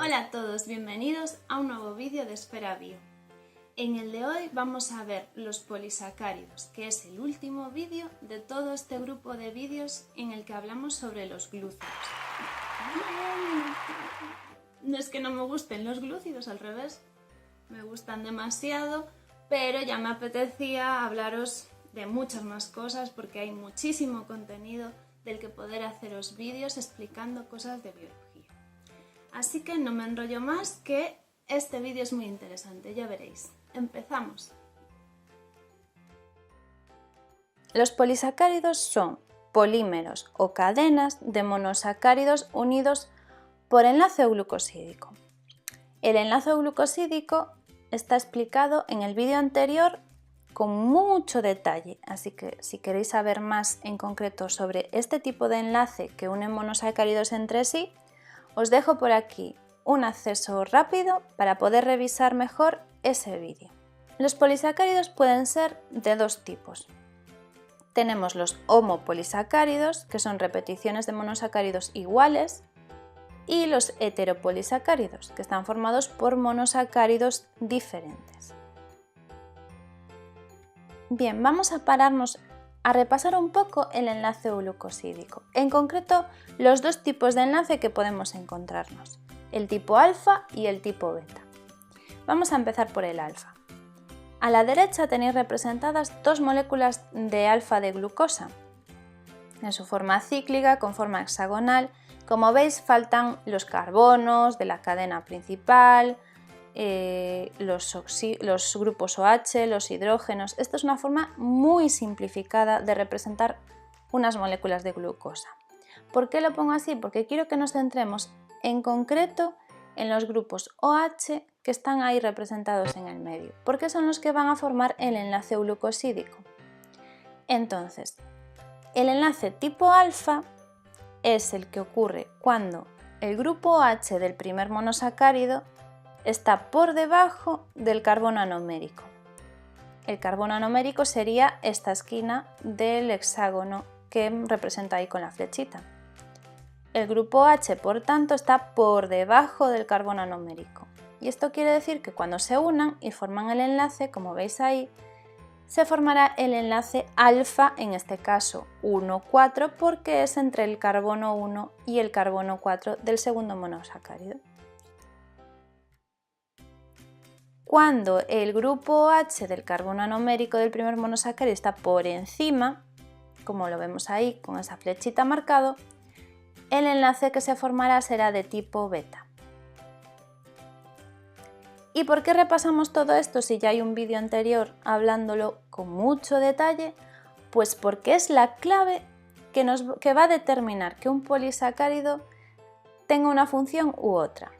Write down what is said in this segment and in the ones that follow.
Hola a todos, bienvenidos a un nuevo vídeo de Esfera Bio. En el de hoy vamos a ver los polisacáridos, que es el último vídeo de todo este grupo de vídeos en el que hablamos sobre los glúcidos. No es que no me gusten los glúcidos, al revés, me gustan demasiado, pero ya me apetecía hablaros de muchas más cosas porque hay muchísimo contenido del que poder haceros vídeos explicando cosas de biología. Así que no me enrollo más, que este vídeo es muy interesante, ya veréis. Empezamos. Los polisacáridos son polímeros o cadenas de monosacáridos unidos por enlace glucosídico. El enlace glucosídico está explicado en el vídeo anterior con mucho detalle, así que si queréis saber más en concreto sobre este tipo de enlace que une monosacáridos entre sí, os dejo por aquí un acceso rápido para poder revisar mejor ese vídeo. Los polisacáridos pueden ser de dos tipos. Tenemos los homopolisacáridos, que son repeticiones de monosacáridos iguales, y los heteropolisacáridos, que están formados por monosacáridos diferentes. Bien, vamos a pararnos a repasar un poco el enlace glucosídico, en concreto los dos tipos de enlace que podemos encontrarnos, el tipo alfa y el tipo beta. Vamos a empezar por el alfa. A la derecha tenéis representadas dos moléculas de alfa de glucosa, en su forma cíclica con forma hexagonal. Como veis, faltan los carbonos de la cadena principal, los grupos OH, los hidrógenos. Esto es una forma muy simplificada de representar unas moléculas de glucosa. ¿Por qué lo pongo así? Porque quiero que nos centremos en concreto en los grupos OH que están ahí representados en el medio, porque son los que van a formar el enlace glucosídico. Entonces, el enlace tipo alfa es el que ocurre cuando el grupo OH del primer monosacárido está por debajo del carbono anomérico. El carbono anomérico sería esta esquina del hexágono que representa ahí con la flechita. El grupo OH, por tanto, está por debajo del carbono anomérico. Y esto quiere decir que cuando se unan y forman el enlace, como veis ahí, se formará el enlace alfa, en este caso 1,4, porque es entre el carbono 1 y el carbono 4 del segundo monosacárido. Cuando el grupo OH del carbono anomérico del primer monosacárido está por encima, como lo vemos ahí con esa flechita marcado, el enlace que se formará será de tipo beta. ¿Y por qué repasamos todo esto si ya hay un vídeo anterior hablándolo con mucho detalle? Pues porque es la clave que va a determinar que un polisacárido tenga una función u otra.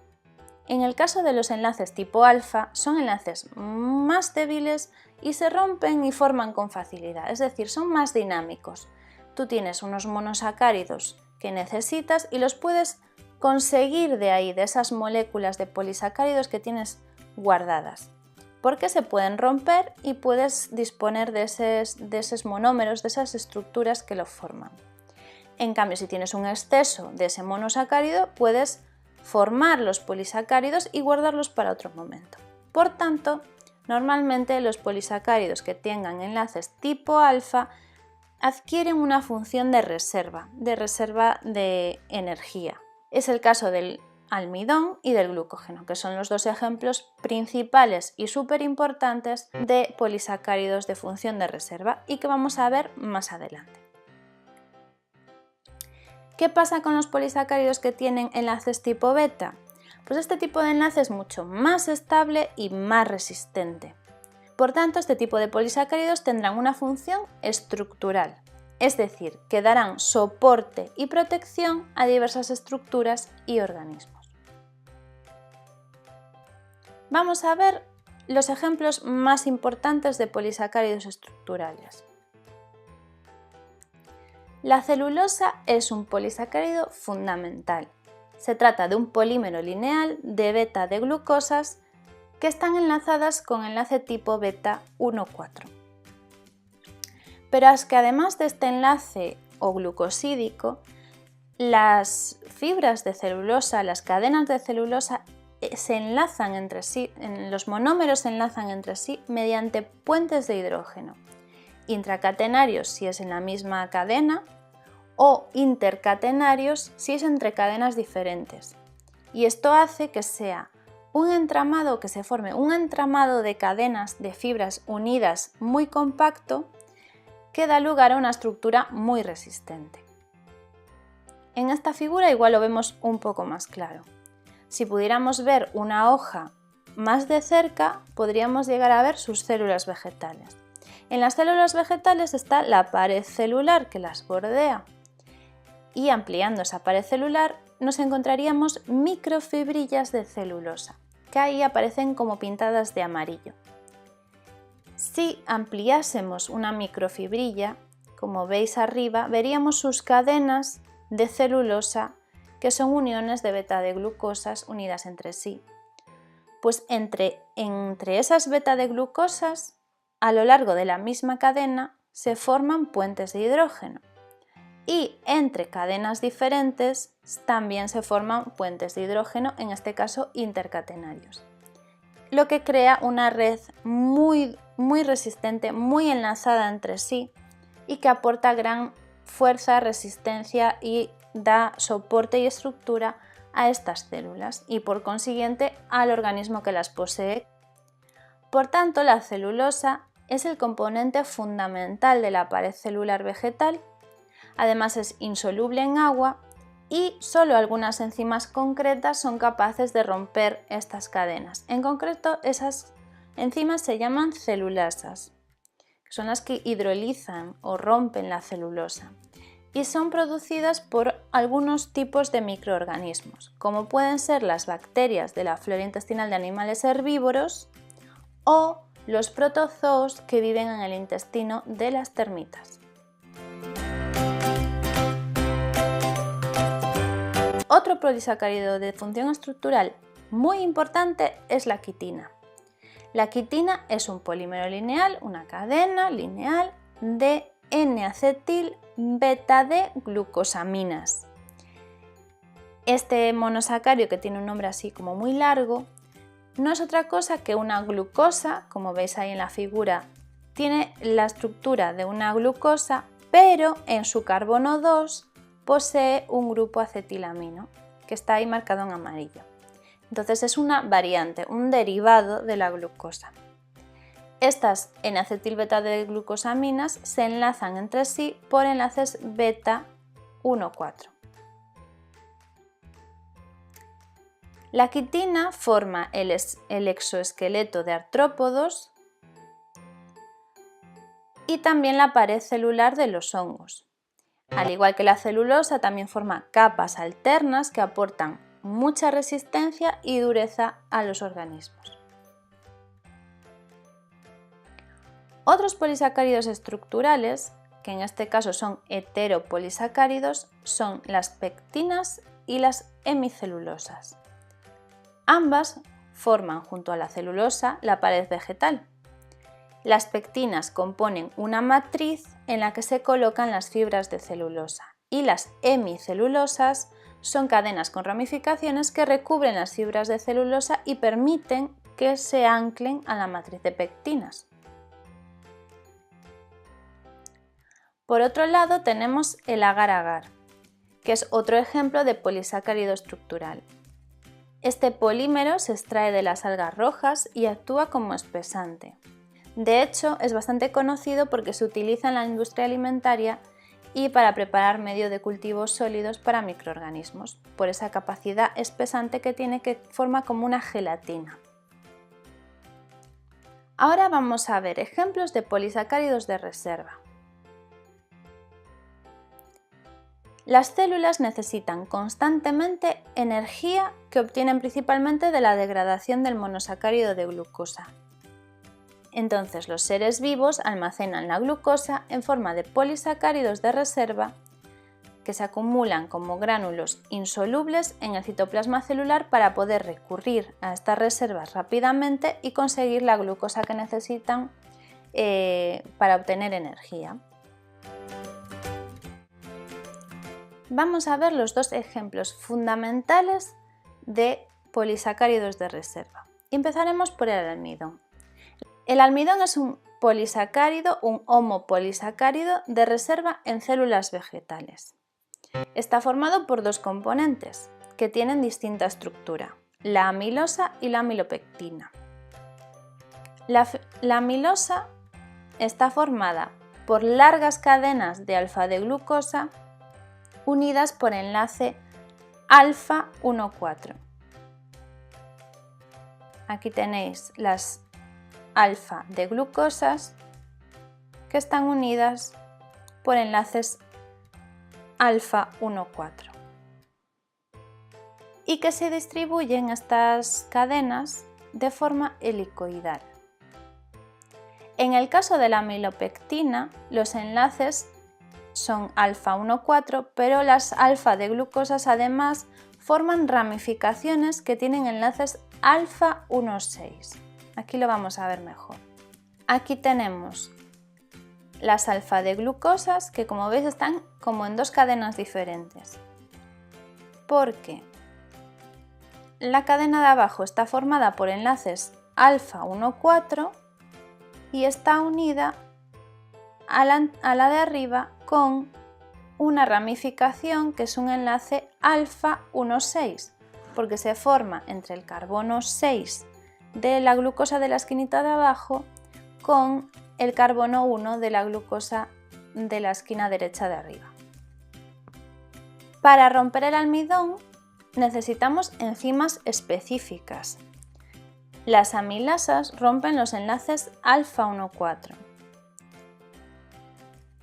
En el caso de los enlaces tipo alfa, son enlaces más débiles y se rompen y forman con facilidad, es decir, son más dinámicos. Tú tienes unos monosacáridos que necesitas y los puedes conseguir de ahí, de esas moléculas de polisacáridos que tienes guardadas, porque se pueden romper y puedes disponer de esos monómeros, de esas estructuras que lo forman. En cambio, si tienes un exceso de ese monosacárido, puedes formar los polisacáridos y guardarlos para otro momento. Por tanto, normalmente los polisacáridos que tengan enlaces tipo alfa adquieren una función de reserva de energía. Es el caso del almidón y del glucógeno, que son los dos ejemplos principales y súper importantes de polisacáridos de función de reserva y que vamos a ver más adelante. ¿Qué pasa con los polisacáridos que tienen enlaces tipo beta? Pues este tipo de enlace es mucho más estable y más resistente. Por tanto, este tipo de polisacáridos tendrán una función estructural, es decir, que darán soporte y protección a diversas estructuras y organismos. Vamos a ver los ejemplos más importantes de polisacáridos estructurales. La celulosa es un polisacárido fundamental. Se trata de un polímero lineal de beta de glucosas que están enlazadas con enlace tipo beta 1,4. Pero es que además de este enlace o glucosídico, las fibras de celulosa, las cadenas de celulosa, se enlazan entre sí, los monómeros se enlazan entre sí mediante puentes de hidrógeno, intracatenarios si es en la misma cadena o intercatenarios si es entre cadenas diferentes. Y esto hace que sea un entramado, que se forme un entramado de cadenas de fibras unidas muy compacto que da lugar a una estructura muy resistente. En esta figura igual lo vemos un poco más claro. Si pudiéramos ver una hoja más de cerca, podríamos llegar a ver sus células vegetales. En las células vegetales está la pared celular que las bordea y ampliando esa pared celular nos encontraríamos microfibrillas de celulosa, que ahí aparecen como pintadas de amarillo. Si ampliásemos una microfibrilla, como veis arriba, veríamos sus cadenas de celulosa que son uniones de beta de glucosas unidas entre sí. Pues entre esas beta de glucosas, a lo largo de la misma cadena, se forman puentes de hidrógeno. Y entre cadenas diferentes también se forman puentes de hidrógeno, en este caso intercatenarios. Lo que crea una red muy resistente, muy enlazada entre sí y que aporta gran fuerza, resistencia y da soporte y estructura a estas células y por consiguiente al organismo que las posee. Por tanto, la celulosa es el componente fundamental de la pared celular vegetal, además es insoluble en agua y solo algunas enzimas concretas son capaces de romper estas cadenas. En concreto, esas enzimas se llaman celulasas, que son las que hidrolizan o rompen la celulosa y son producidas por algunos tipos de microorganismos, como pueden ser las bacterias de la flora intestinal de animales herbívoros o los protozoos que viven en el intestino de las termitas. Otro polisacárido de función estructural muy importante es la quitina. La quitina es un polímero lineal, una cadena lineal de N-acetil beta de glucosaminas. Este monosacárido, que tiene un nombre así como muy largo, no es otra cosa que una glucosa, como veis ahí en la figura, tiene la estructura de una glucosa, pero en su carbono 2 posee un grupo acetilamino, que está ahí marcado en amarillo. Entonces es una variante, un derivado de la glucosa. Estas N-acetil beta de glucosaminas se enlazan entre sí por enlaces beta 1,4. La quitina forma el exoesqueleto de artrópodos y también la pared celular de los hongos. Al igual que la celulosa, también forma capas alternas que aportan mucha resistencia y dureza a los organismos. Otros polisacáridos estructurales, que en este caso son heteropolisacáridos, son las pectinas y las hemicelulosas. Ambas forman junto a la celulosa la pared vegetal. Las pectinas componen una matriz en la que se colocan las fibras de celulosa y las hemicelulosas son cadenas con ramificaciones que recubren las fibras de celulosa y permiten que se anclen a la matriz de pectinas. Por otro lado tenemos el agar-agar, que es otro ejemplo de polisacárido estructural. Este polímero se extrae de las algas rojas y actúa como espesante. De hecho, es bastante conocido porque se utiliza en la industria alimentaria y para preparar medio de cultivos sólidos para microorganismos, por esa capacidad espesante que tiene, que forma como una gelatina. Ahora vamos a ver ejemplos de polisacáridos de reserva. Las células necesitan constantemente energía que obtienen principalmente de la degradación del monosacárido de glucosa. Entonces los seres vivos almacenan la glucosa en forma de polisacáridos de reserva que se acumulan como gránulos insolubles en el citoplasma celular para poder recurrir a estas reservas rápidamente y conseguir la glucosa que necesitan para obtener energía. Vamos a ver los dos ejemplos fundamentales de polisacáridos de reserva. Empezaremos por el almidón. El almidón es un polisacárido, un homopolisacárido de reserva en células vegetales. Está formado por dos componentes que tienen distinta estructura, la amilosa y la amilopectina. La amilosa está formada por largas cadenas de alfa-D-glucosa unidas por enlace alfa 1,4. Aquí tenéis las alfa-D-glucosas que están unidas por enlaces alfa 1,4 y que se distribuyen estas cadenas de forma helicoidal. En el caso de la amilopectina, los enlaces son alfa 1,4, pero las alfa-D-glucosas además forman ramificaciones que tienen enlaces alfa 1,6. Aquí lo vamos a ver mejor. Aquí tenemos las alfa-D-glucosas que, como veis, están como en dos cadenas diferentes, porque la cadena de abajo está formada por enlaces alfa 1,4 y está unida a la de arriba con una ramificación que es un enlace alfa 1,6, porque se forma entre el carbono 6 de la glucosa de la esquinita de abajo con el carbono 1 de la glucosa de la esquina derecha de arriba. Para romper el almidón necesitamos enzimas específicas. Las amilasas rompen los enlaces alfa 1,4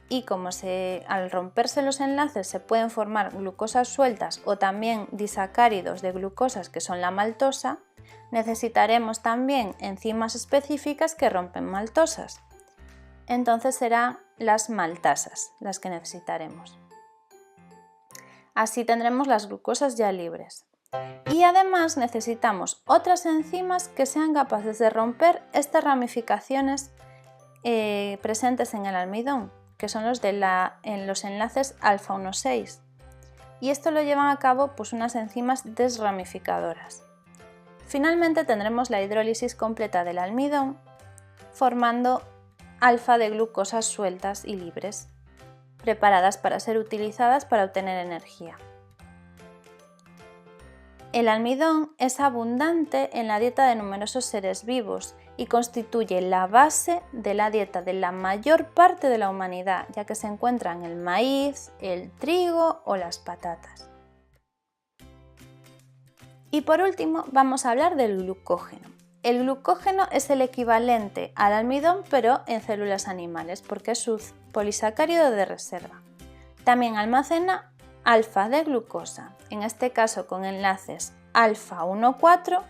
y como al romperse los enlaces se pueden formar glucosas sueltas o también disacáridos de glucosas que son la maltosa, necesitaremos también enzimas específicas que rompen maltosas. Entonces serán las maltasas las que necesitaremos. Así tendremos las glucosas ya libres. Y además necesitamos otras enzimas que sean capaces de romper estas ramificaciones presentes en el almidón, que son en los enlaces alfa 1,6. Y esto lo llevan a cabo unas enzimas desramificadoras. Finalmente tendremos la hidrólisis completa del almidón, formando alfa-D-glucosas sueltas y libres, preparadas para ser utilizadas para obtener energía. El almidón es abundante en la dieta de numerosos seres vivos y constituye la base de la dieta de la mayor parte de la humanidad, ya que se encuentra en el maíz, el trigo o las patatas. Y por último vamos a hablar del glucógeno. El glucógeno es el equivalente al almidón pero en células animales porque es un polisacárido de reserva. También almacena alfa-D-glucosa, en este caso con enlaces alfa 1,4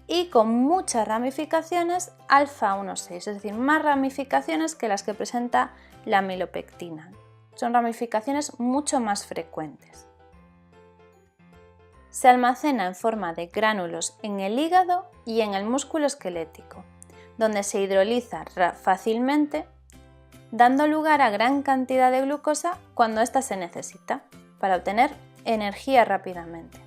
y con muchas ramificaciones alfa 1,6, es decir, más ramificaciones que las que presenta la amilopectina. Son ramificaciones mucho más frecuentes. Se almacena en forma de gránulos en el hígado y en el músculo esquelético, donde se hidroliza fácilmente, dando lugar a gran cantidad de glucosa cuando ésta se necesita, para obtener energía rápidamente.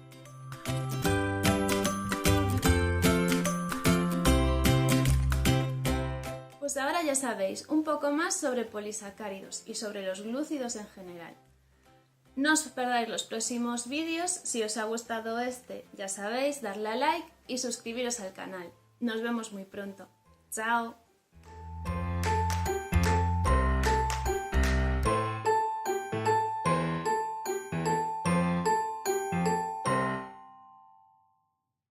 Pues ahora ya sabéis un poco más sobre polisacáridos y sobre los glúcidos en general. No os perdáis los próximos vídeos. Si os ha gustado este, ya sabéis, darle a like y suscribiros al canal. Nos vemos muy pronto. ¡Chao!